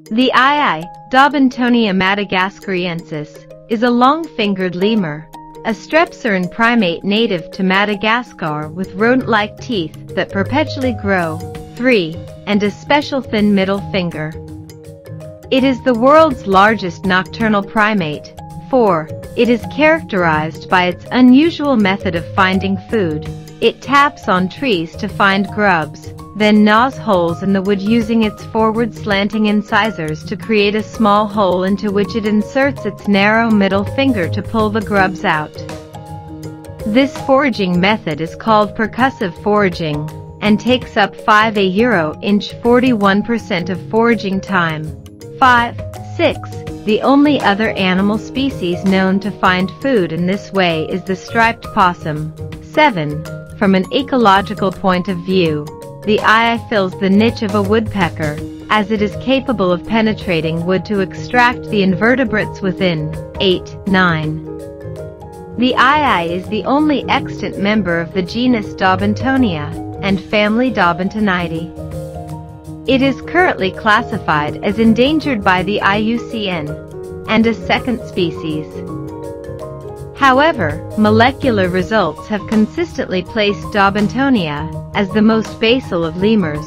The ii, Daubentonia madagascariensis, is a long-fingered lemur, a strepsirrhine primate native to Madagascar with rodent-like teeth that perpetually grow, 3, and a special thin middle finger. It is the world's largest nocturnal primate. 4. It is characterized by its unusual method of finding food. It taps on trees to find grubs, then gnaws holes in the wood using its forward slanting incisors to create a small hole into which it inserts its narrow middle finger to pull the grubs out. This foraging method is called percussive foraging, and takes up 41% of foraging time. 5. 6. The only other animal species known to find food in this way is the striped possum. 7. From an ecological point of view, the ii fills the niche of a woodpecker, as it is capable of penetrating wood to extract the invertebrates within. 8. 9. The ii is the only extant member of the genus Daubentonia and family Daubentonidae. It is currently classified as endangered by the IUCN and a second species. However, molecular results have consistently placed Daubentonia as the most basal of lemurs.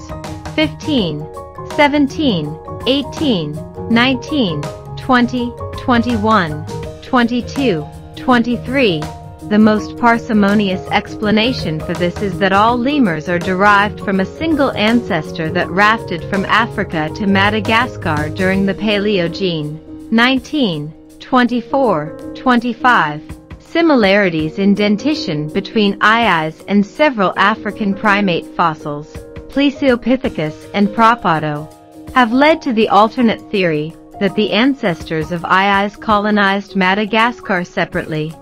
15, 17, 18, 19, 20, 21, 22, 23. The most parsimonious explanation for this is that all lemurs are derived from a single ancestor that rafted from Africa to Madagascar during the Paleogene. 19, 24, 25. Similarities in dentition between iis and several African primate fossils, Plesiopithecus and Propodo, have led to the alternate theory that the ancestors of iis colonized Madagascar separately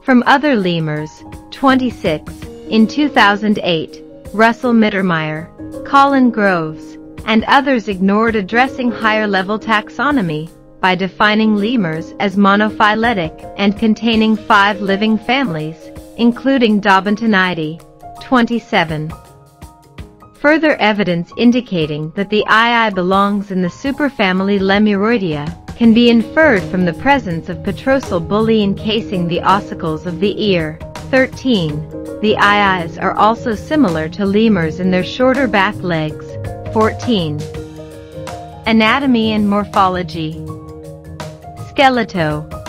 from other lemurs. 26. In 2008, Russell Mittermeier, Colin Groves, and others ignored addressing higher-level taxonomy by defining lemurs as monophyletic and containing 5 living families, including Daubentonidae. 27. Further evidence indicating that the ii belongs in the superfamily Lemuroidea can be inferred from the presence of petrosal bulli encasing the ossicles of the ear. 13. The iis are also similar to lemurs in their shorter back legs. 14. Anatomy and morphology. Skeleto.